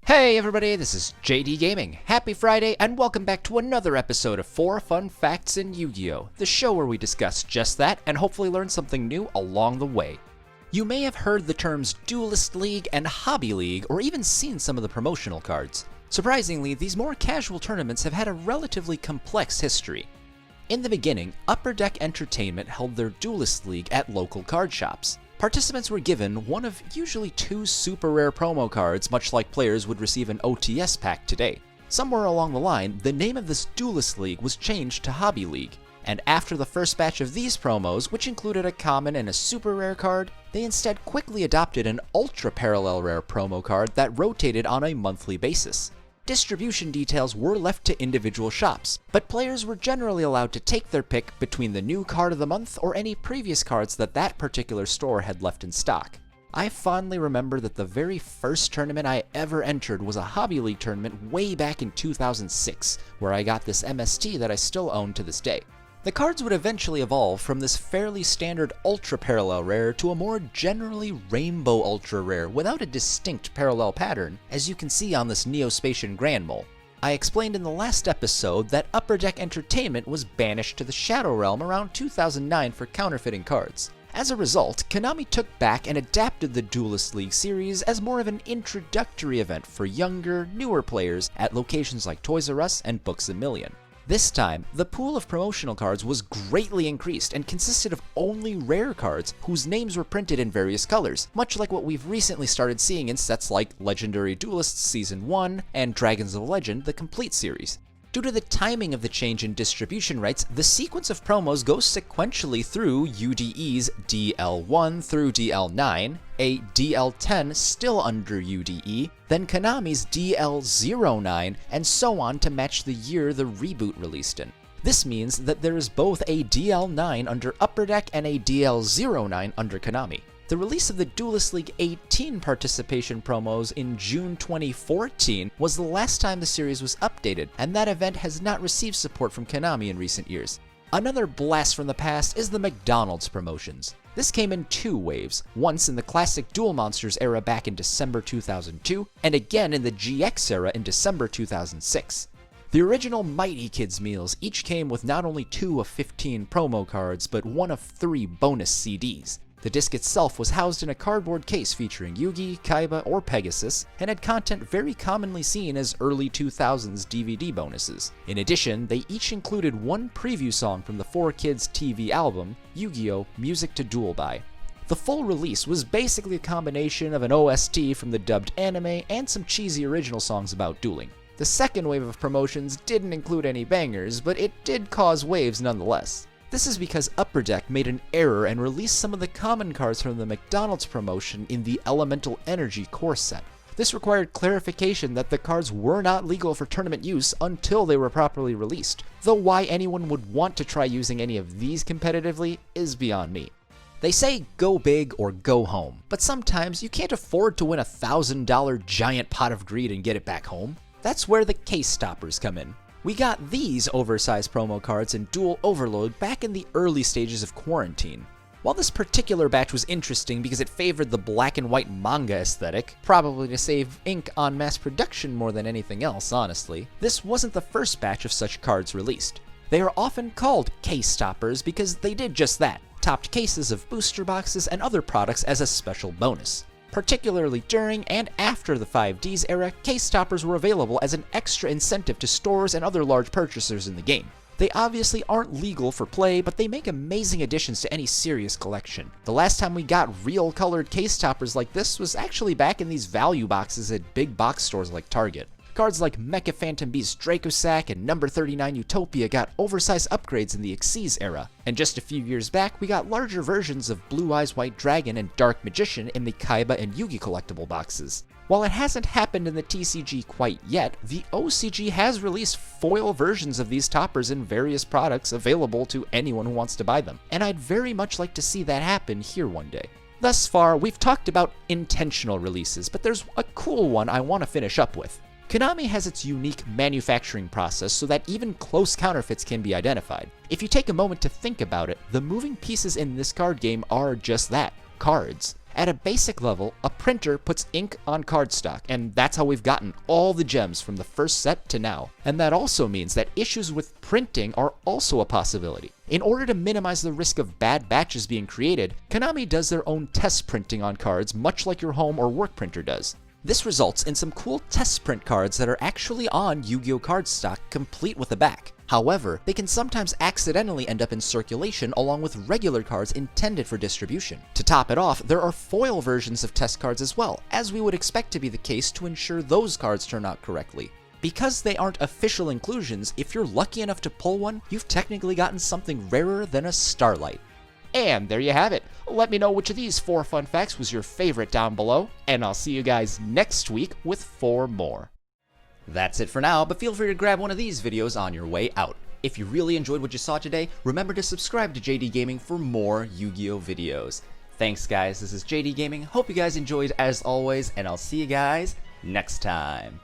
Hey everybody, this is JDGaming. Happy Friday, and welcome back to another episode of 4 Fun Facts in Yu-Gi-Oh! The show where we discuss just that, and hopefully learn something new along the way. You may have heard the terms Duelist League and Hobby League, or even seen some of the promotional cards. Surprisingly, these more casual tournaments have had a relatively complex history. In the beginning, Upper Deck Entertainment held their Duelist League at local card shops. Participants were given one of usually 2 super rare promo cards, much like players would receive an OTS pack today. Somewhere along the line, the name of this Duelist League was changed to Hobby League, and after the first batch of these promos, which included a common and a super rare card, they instead quickly adopted an ultra parallel rare promo card that rotated on a monthly basis. Distribution details were left to individual shops, but players were generally allowed to take their pick between the new card of the month or any previous cards that particular store had left in stock. I fondly remember that the very first tournament I ever entered was a Hobby League tournament way back in 2006, where I got this MST that I still own to this day. The cards would eventually evolve from this fairly standard ultra parallel rare to a more generally rainbow ultra rare without a distinct parallel pattern, as you can see on this Neo-Spacian Grand Mole. I explained in the last episode that Upper Deck Entertainment was banished to the Shadow Realm around 2009 for counterfeiting cards. As a result, Konami took back and adapted the Duelist League series as more of an introductory event for younger, newer players at locations like Toys R Us and Books A Million. This time, the pool of promotional cards was greatly increased and consisted of only rare cards whose names were printed in various colors, much like what we've recently started seeing in sets like Legendary Duelists Season 1 and Dragons of Legend, the Complete series. Due to the timing of the change in distribution rights, the sequence of promos goes sequentially through UDE's DL1 through DL9, a DL10 still under UDE, then Konami's DL09, and so on to match the year the reboot released in. This means that there is both a DL9 under Upper Deck and a DL09 under Konami. The release of the Duelist League 18 participation promos in June 2014 was the last time the series was updated, and that event has not received support from Konami in recent years. Another blast from the past is the McDonald's promotions. This came in 2 waves, once in the classic Duel Monsters era back in December 2002, and again in the GX era in December 2006. The original Mighty Kids meals each came with not only 2 of 15 promo cards, but 1 of 3 bonus CDs. The disc itself was housed in a cardboard case featuring Yu-Gi, 𝕮𝖊𝖓, or Pegasus, and had content very commonly seen as early 2000s DVD bonuses. In addition, they each included 1 preview song from the 4Kids TV album, Yu-Gi-Oh! Music to Duel By. The full release was basically a combination of an OST from the dubbed anime and some cheesy original songs about dueling. The second wave of promotions didn't include any bangers, but it did cause waves nonetheless. This is because Upper Deck made an error and released some of the common cards from the McDonald's promotion in the Elemental Energy core set. This required clarification that the cards were not legal for tournament use until they were properly released, though why anyone would want to try using any of these competitively is beyond me. They say go big or go home, but sometimes you can't afford to win a $1,000 giant pot of greed and get it back home. That's where the case stoppers come in. We got these oversized promo cards in Duel Overload back in the early stages of quarantine. While this particular batch was interesting because it favored the black and white manga aesthetic, probably to save ink on mass production more than anything else, honestly, this wasn't the first batch of such cards released. They are often called case stoppers because they did just that, topped cases of booster boxes and other products as a special bonus. Particularly during and after the 5Ds era, case stoppers were available as an extra incentive to stores and other large purchasers in the game. They obviously aren't legal for play, but they make amazing additions to any serious collection. The last time we got real colored case toppers like this was actually back in these value boxes at big box stores like Target. Cards like Mecha Phantom Beast Dracosack and Number 39 Utopia got oversized upgrades in the Xyz era, and just a few years back we got larger versions of Blue Eyes White Dragon and Dark Magician in the 𝕮𝖊𝖓 and Yu-Gi collectible boxes. While it hasn't happened in the TCG quite yet, the OCG has released foil versions of these toppers in various products available to anyone who wants to buy them, and I'd very much like to see that happen here one day. Thus far, we've talked about intentional releases, but there's a cool one I want to finish up with. Konami has its unique manufacturing process so that even close counterfeits can be identified. If you take a moment to think about it, the moving pieces in this card game are just that, cards. At a basic level, a printer puts ink on cardstock, and that's how we've gotten all the gems from the first set to now. And that also means that issues with printing are also a possibility. In order to minimize the risk of bad batches being created, Konami does their own test printing on cards, much like your home or work printer does. This results in some cool test print cards that are actually on Yu-Gi-Oh! Cardstock, complete with a back. However, they can sometimes accidentally end up in circulation along with regular cards intended for distribution. To top it off, there are foil versions of test cards as well, as we would expect to be the case to ensure those cards turn out correctly. Because they aren't official inclusions, if you're lucky enough to pull one, you've technically gotten something rarer than a Starlight. And there you have it. Let me know which of these 4 fun facts was your favorite down below, and I'll see you guys next week with 4 more. That's it for now, but feel free to grab one of these videos on your way out. If you really enjoyed what you saw today, remember to subscribe to JD Gaming for more Yu-Gi-Oh! Videos. Thanks guys, this is JD Gaming, hope you guys enjoyed as always, and I'll see you guys next time.